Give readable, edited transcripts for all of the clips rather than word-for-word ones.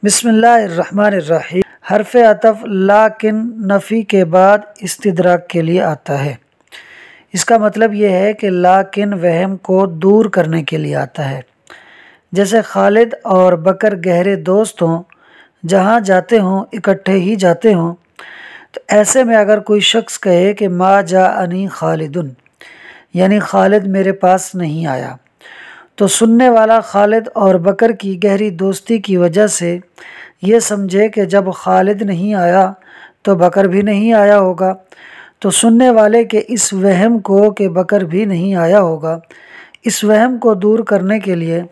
बिस्मिल्लाहिर्रहमानिर्रहीम। हरफ अतफ लाकिन नफ़ी के बाद इस्तिदराक के लिए आता है। इसका मतलब यह है कि लाकिन वहम को दूर करने के लिए आता है। जैसे खालिद और बकर गहरे दोस्त हों, जहाँ जाते हों इकट्ठे ही जाते हों, तो ऐसे में अगर कोई शख्स कहे कि मा जाअनी खालिदुन, यानी खालिद मेरे पास नहीं आया, तो सुनने वाला खालिद और बकर की गहरी दोस्ती की वजह से ये समझे कि जब खालिद नहीं आया तो बकर भी नहीं आया होगा। तो सुनने वाले के इस वहम को कि बकर भी नहीं आया होगा, इस वहम को दूर करने के लिए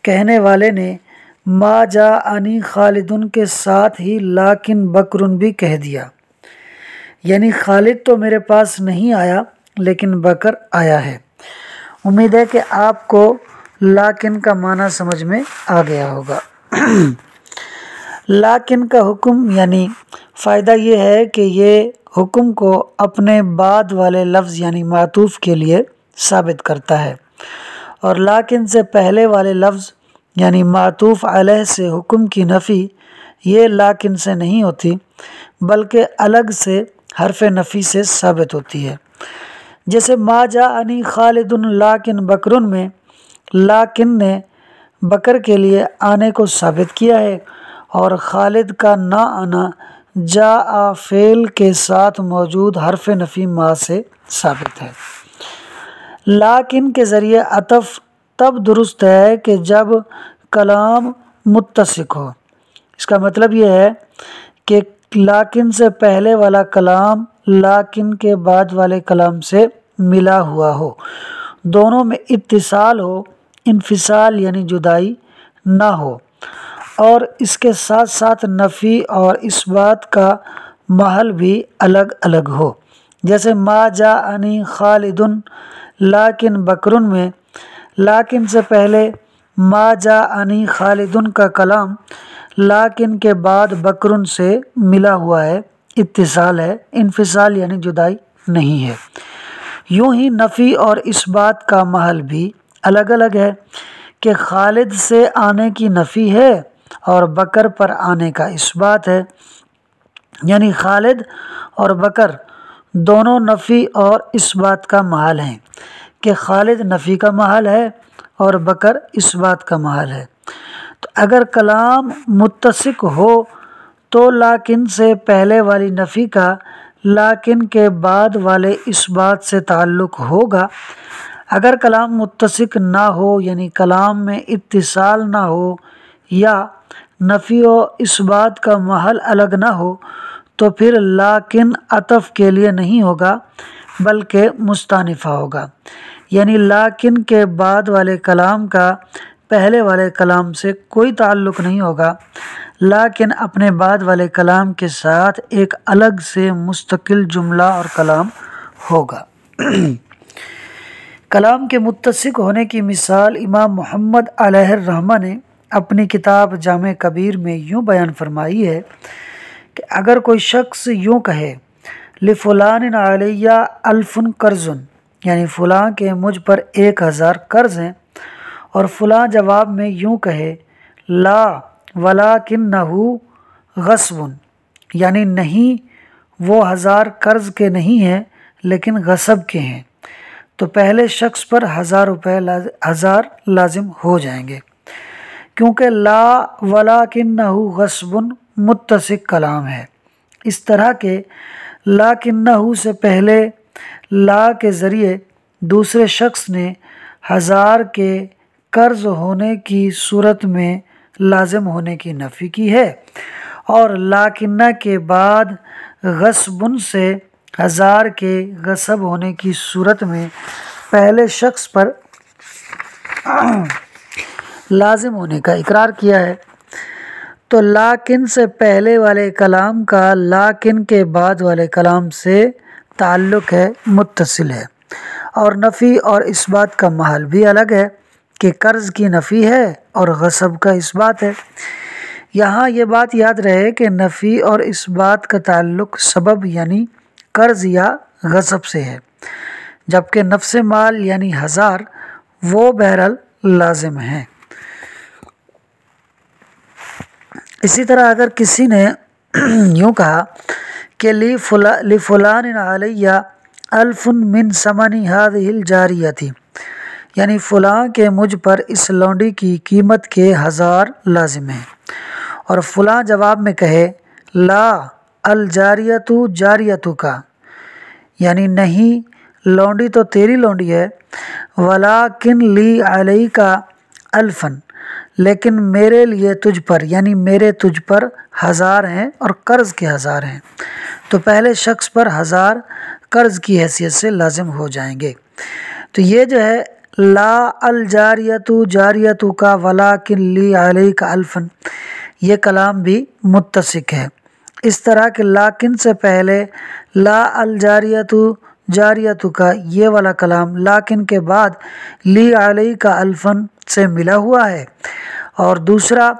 कहने वाले ने मा जाअनी खालिदुन के साथ ही लाकिन बकरुन भी कह दिया, यानी खालिद तो मेरे पास नहीं आया लेकिन बकर आया है। उम्मीद है कि आपको लाकिन का माना समझ में आ गया होगा। लाकिन का हुक्म यानी फ़ायदा ये है कि ये हुक्म को अपने बाद वाले लफ्ज़ यानी मातूफ़ के लिए साबित करता है, और लाकिन से पहले वाले लफ्ज़ यानी मातूफ़ अलैह से हुक्म की नफ़ी ये लाकिन से नहीं होती, बल्कि अलग से हरफ नफ़ी से साबित होती है। जैसे मा जाअनी खालिदुन लाकिन बकरुन में लाकिन ने बकर के लिए आने को साबित किया है, और खालिद का ना आना जा फेल के साथ मौजूद हरफ नफ़ी मा से साबित है। लाकिन के ज़रिए अतफ तब दुरुस्त है कि जब कलाम मुत्तसिक हो। इसका मतलब यह है कि लाकिन से पहले वाला कलाम लाकिन के बाद वाले कलाम से मिला हुआ हो, दोनों में इत्तिसाल हो, इन्फिसाल यानी जुदाई ना हो, और इसके साथ साथ नफ़ी और इस बात का महल भी अलग अलग हो। जैसे मा जाअनी खालिदुन लाकिन बकरुन में लाकिन से पहले मा जाअनी खालिदुन का कलाम लाकिन के बाद बकरुन से मिला हुआ है, इत्तिसाल है, इन्फिसाल यानी जुदाई नहीं है। यूँ ही नफ़ी और इस बात का महल भी अलग अलग है कि खालिद से आने की नफ़ी है और बकर पर आने का इस बात है, यानी खालिद और बकर दोनों नफ़ी और इस बात का महल हैं कि खालिद नफ़ी का महल है और बकर इस बात का महल है। तो अगर कलाम मुत्तसिक हो तो लाकिन से पहले वाली नफ़ी का लाकिन के बाद वाले इस बात से ताल्लुक़ होगा। अगर कलाम मुत्तसिक ना हो यानी कलाम में इत्तिसाल ना हो या नफ़ी और इस बात का महल अलग ना हो, तो फिर लाकिन अतफ के लिए नहीं होगा बल्कि मुस्तानिफ़ा होगा, यानी लाकिन के बाद वाले कलाम का पहले वाले कलाम से कोई ताल्लुक़ नहीं होगा, लाकिन अपने बाद वाले कलाम के साथ एक अलग से मुस्तकिल जुमला और कलाम होगा। कलाम के मुत्तसिक होने की मिसाल इमाम मोहम्मद अलैहिर्रहमा ने अपनी किताब जामे कबीर में यूँ बयान फरमाई है कि अगर कोई शख्स यूँ कहे लिफुलान अलैया अल्फुन कर्जुन, यानी फ़लाँ के मुझ पर 1000 कर्ज़ हैं, और फ़लाँ जवाब में यूँ कहे ला वलाकिन्नहु गस्बुन, यानी नहीं वो 1000 कर्ज़ के नहीं हैं लेकिन गसब के हैं, तो पहले शख्स पर 1000 रुपये 1000 लाजिम हो जाएंगे, क्योंकि ला वलाकिन्नहु गस्बुन मुत्तसिक कलाम है। इस तरह के लाकिन्नहु से पहले ला के ज़रिए दूसरे शख्स ने 1000 के कर्ज़ होने की सूरत में लाजिम होने की नफ़ी की है, और लाकिन्ना के बाद गस्बुन से 1000 के गसब होने की सूरत में पहले शख्स पर लाजिम होने का इकरार किया है। तो लाकिन से पहले वाले कलाम का लाकिन के बाद वाले कलाम से ताल्लुक़ है, मुत्तसिल है, और नफ़ी और इस बात का महल भी अलग है कि कर्ज़ की नफ़ी है और गसब का इस बात है। यहाँ ये बात याद रहे कि नफ़ी और इस बात का ताल्लुक़ सबब यानी कर्ज़ या गसब से है, जबकि नफ्स माल यानी 1000 वो बहरहाल लाजिम हैं। इसी तरह अगर किसी ने यूँ कहा कि ली फुलान अलैया अल्फुन मिन समनी हादिहिल जारियती, यानी फ़लाँ के मुझ पर इस लौंडी की कीमत के 1000 लाजिम हैं, और फ़लाँ जवाब में कहे ला अल जारियतु जारियतु का, यानी नहीं लौंडी तो तेरी लौंडी है, वलाकिन ली अलैका अल्फन, लेकिन मेरे लिए तुझ पर, यानी मेरे तुझ पर 1000 हैं और कर्ज़ के 1000 हैं, तो पहले शख्स पर 1000 कर्ज़ की हैसियत से लाजिम हो जाएंगे। तो ये जो है ला अल जारियतु जारियतु का वलाकिन ली अलैका अल्फन, ये कलाम भी मुत्तसिक है। इस तरह के लाकिन से पहले ला अल जारियतु जारियतु का ये वाला कलाम लाकिन के बाद ली अलैका अल्फन से मिला हुआ है, और दूसरा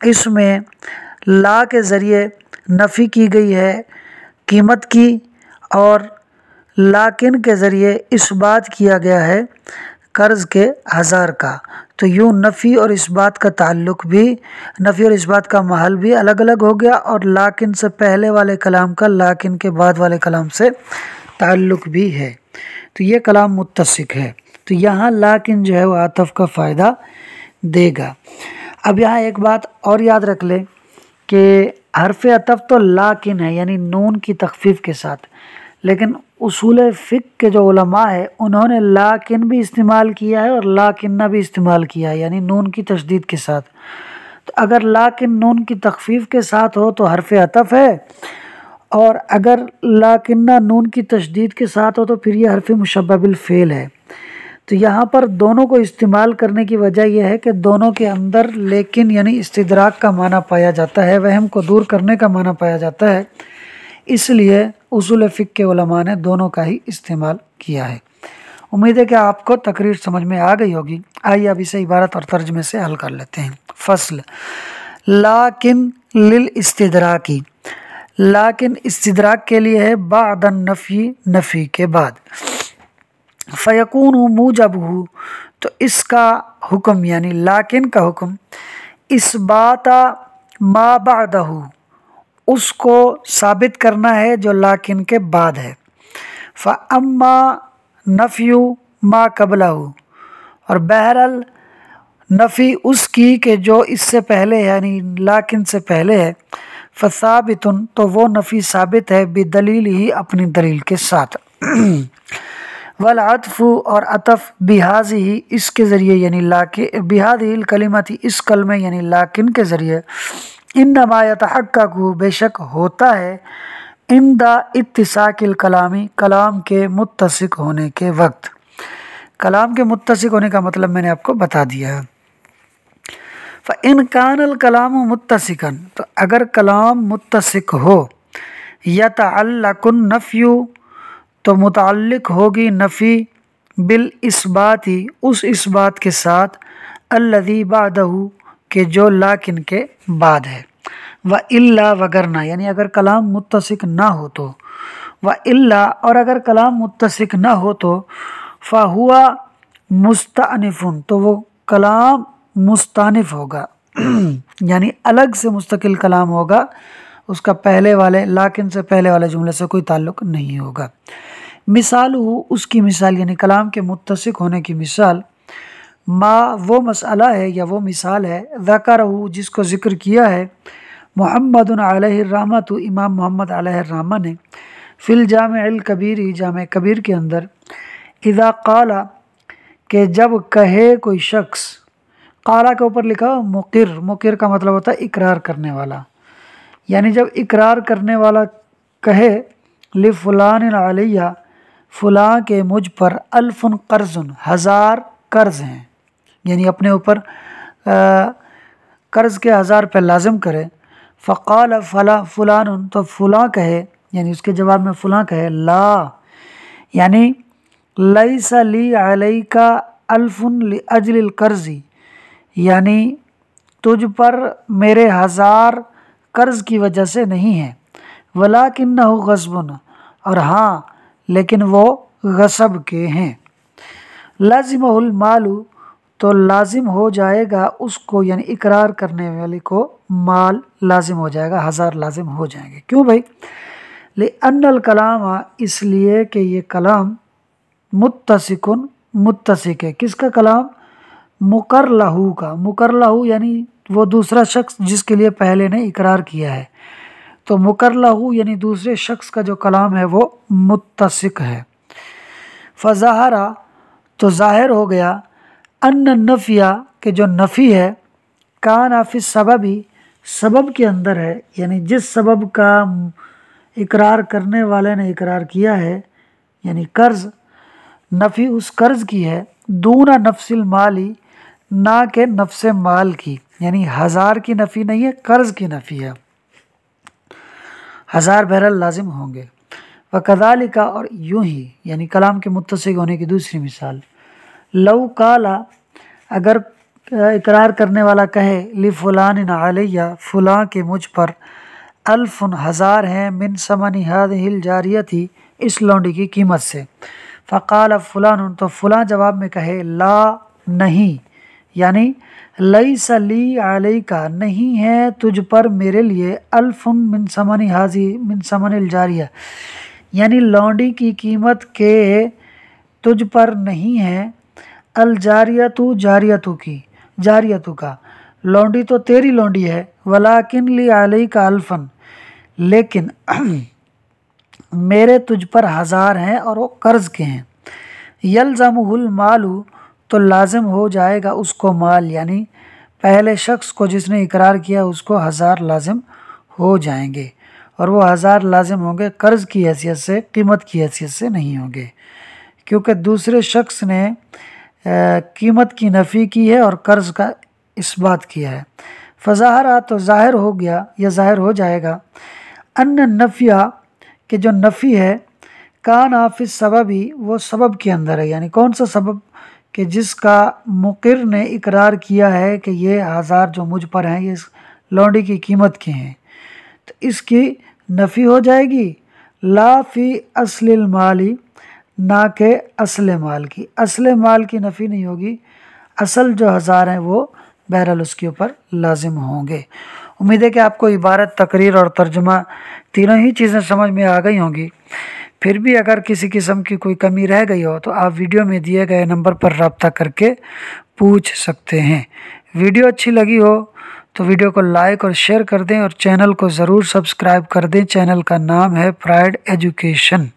इसमें ला के ज़रिए नफ़ी की गई है कीमत की, और लाकिन के ज़रिए इस बात किया गया है कर्ज़ के 1000 का। तो यूँ नफ़ी और इस बात का ताल्लुक़ भी, नफ़ी और इस बात का महल भी अलग अलग हो गया, और लाकिन से पहले वाले कलाम का लाकिन के बाद वाले कलाम से ताल्लुक़ भी है। तो ये कलाम मुत्तसिक है। तो यहाँ लाकिन जो है वो आतफ़ का फ़ायदा देगा। अब यहाँ एक बात और याद रख लें कि हर्फ़ अतफ़ तो लाकिन है, यानी नून की तख़फ़ीफ़ के साथ, लेकिन उसूल फ़िक़्ह के जो उलमा है उन्होंने लाकिन भी इस्तेमाल किया है और लाकिन्ना भी इस्तेमाल किया है, यानी नून की तशदीद के साथ। तो अगर लाकिन नून की तख़फ़ीफ़ के साथ हो तो हर्फ़ अतफ़ है, और अगर लाकिन्ना नून की तशदीद के साथ हो तो फिर ये हर्फ़ मुशब्बह बिल फ़ेल है। तो यहाँ पर दोनों को इस्तेमाल करने की वजह यह है कि दोनों के अंदर लेकिन यानी इस्तिदराक का माना पाया जाता है, वहम को दूर करने का माना पाया जाता है, इसलिए उसूल फ़िक़्ह के उलमा ने दोनों का ही इस्तेमाल किया है। उम्मीद है कि आपको तकरीर समझ में आ गई होगी। आइए अब इसे इबारत और तर्जमे से हल कर लेते हैं। फ़स्ल लाकिन लिल इस्तिदराकी, लाकिन इस्तिदराक के लिए है बादन नफ़ी, नफ़ी के बाद। फ़यकून मूजबहु, तो इसका हुक्म यानी लाकिन का हुक्म इस्बाता मा बादहु, उसको साबित करना है जो लाकिन के बाद है। फ़अम्मा नफ़्यु मा कबलहु, और बहरल नफ़ी उसकी के जो इससे पहले यानी लाकिन से पहले है। फ़साबितुन, तो वो नफ़ी साबित है बिदलील ही, अपनी दलील के साथ। वल अतफ़ु, और अतफ़ बिहाज़ी ही, इसके ज़रिए यानी लाकिन बिहादिल कलिमती, इस कलमे यानी लाकिन के ज़रिए। इन्नमा यतहक्ककु, बेशक होता है इंदा इत्तिसाकिल कलामी, कलाम के मुत्तसिक होने के वक्त। कलाम के मुत्तसिक होने का मतलब मैंने आपको बता दिया है। फ़इन कानल कलाम मुत्तसिकन, तो अगर कलाम मुत्तसिक हो, यतअल्लकुन नफ़्यु, तो मुतअल्लिक होगी नफ़ी बिल इस्बाती, उस इस्बात के साथ, अल्लज़ी बादहु, के जो लाकिन के बाद है। व इल्ला, वगरना, यानी अगर कलाम मुत्तसिक ना हो तो। व इल्ला, और अगर कलाम मुत्तसिक ना हो तो फ़हुआ मुस्तअनिफ़ुन, तो वो कलाम मुस्तानिफ़ होगा यानी अलग से मुस्तकिल कलाम होगा, उसका पहले वाले लाकिन से पहले वाले जुमले से कोई ताल्लुक़ नहीं होगा। मिसाल हो, उसकी मिसाल यानी कलाम के मुत्तसिक होने की मिसाल, मा वो मसला है या वो मिसाल है, ज़करहु, जिसको ज़िक्र किया है मुहम्मदुन अलैहिर्रहमतु, इमाम मोहम्मद अलैहिर्रहमा ने, फ़िल जामिअल कबीर, जामे कबीर के अंदर, इज़ा क़ाला, के जब कहे कोई शख्स, क़ाला के ऊपर लिखा मुक़िर, मुक़िर का मतलब होता है इकरार करने वाला, यानी जब इकरार करने वाला कहे लि फ़ुलान अलैया, फ़ुलाँ के मुझ पर अल्फ़ुन कर्ज़ुन, 1000 कर्ज़ हैं, यानी अपने ऊपर कर्ज़ के 1000 पे लाजिम करे। फ़क़ाल फ़ला फ़ुलानुन, तो फ़ुलाँ कहे, यानी उसके जवाब में फ़ुलाँ कहे ला, यानी लैसा ली अलैका अल्फ़ुन लिअज्लिल कर्ज़ी, यानी तुझ पर मेरे 1000 कर्ज़ की वजह से नहीं है। वलाकिन्नहु ग़स्बुन, और हाँ लेकिन वो गसब के हैं। लाज़िमहुल मालू, तो लाजिम हो जाएगा उसको, यानी इकरार करने वाले को माल लाजिम हो जाएगा, 1000 लाजिम हो जाएंगे। क्यों भाई? ले अन्नल कलाम, इसलिए कि ये कलाम मुत्तसिकुन, मुत्तसिक है। किसका कलाम? मुकर लहू का। मुकर लहू यानी वो दूसरा शख्स जिसके लिए पहले ने इकरार किया है, तो मुकर लहू यानी दूसरे शख्स का जो कलाम है वो मुत्तसिक है। फ़ज़ाहरा, तो ज़ाहिर हो गया, अन्न नफ़िया, के जो नफ़ी है, काना फ़ी सबबी, सबब के अंदर है, यानी जिस सबब का इकरार करने वाले ने इकरार किया है, यानी कर्ज़, नफ़ी उस कर्ज़ की है, दूना नफ्सिल माली, ना के नफ्स माल की, यानी 1000 की नफ़ी नहीं है, कर्ज़ की नफ़ी है, 1000 बहरहाल लाजिम होंगे। व कज़ालिका, और यूं ही, यानी कलाम के मुत्तसिक होने की दूसरी मिसाल, लव काला, अगर इकरार करने वाला कहे, ली फ़ुलान अलैया, फ़ुलां के मुझ पर, अल्फ़ुन 1000 हैं, मिन समनी हादिहिल जारियती, इस लौंडी की कीमत से। फ़क़ाल फ़ुलान, तो फ़ुलां जवाब में कहे, ला, नहीं, यानी लैसा ली अलैका, नहीं है तुझ पर मेरे लिए, अल्फ़ुन मिन समनी हाजी, मिन समनिल जारिया, यानी लौंडी की कीमत के तुझ पर नहीं है, अल जारियतु, जारियतु की, जारियतु का, लौंडी तो तेरी लौंडी है, वलाकिन ली अलैका अल्फ़न, लेकिन मेरे तुझ पर 1000 हैं और वो कर्ज़ के हैं। यल्ज़मुहुल मालू, तो लाजिम हो जाएगा उसको माल, यानी पहले शख्स को जिसने इकरार किया उसको 1000 लाजिम हो जाएंगे, और वो 1000 लाजिम होंगे कर्ज़ की हैसियत से, कीमत की हैसियत से नहीं होंगे, क्योंकि दूसरे शख्स ने कीमत की नफ़ी की है और कर्ज़ का इस्बात किया है। फ़ज़ाहरा, तो ज़ाहिर हो गया या ज़ाहिर हो जाएगा, अन्न नफ़िया, के जो नफ़ी है, कान आफिस सबबी, वो सबब के अंदर है, यानी कौन सा सबब? कि जिसका मुक़िर ने इकरार किया है कि ये 1000 जो मुझ पर हैं ये इस लौंडी की कीमत के हैं, तो इसकी नफ़ी हो जाएगी, ला फ़ी अस्लिल माली, ना के असले माल की, असले माल की नफ़ी नहीं होगी, असल जो 1000 हैं वो बहरहाल उसके ऊपर लाजिम होंगे। उम्मीद है कि आपको इबारत, तकरीर और तर्जुमा तीनों ही चीज़ें समझ में आ गई होंगी। फिर भी अगर किसी किस्म की कोई कमी रह गई हो तो आप वीडियो में दिए गए नंबर पर रब्ता करके पूछ सकते हैं। वीडियो अच्छी लगी हो तो वीडियो को लाइक और शेयर कर दें और चैनल को ज़रूर सब्सक्राइब कर दें। चैनल का नाम है प्राइड एजुकेशन।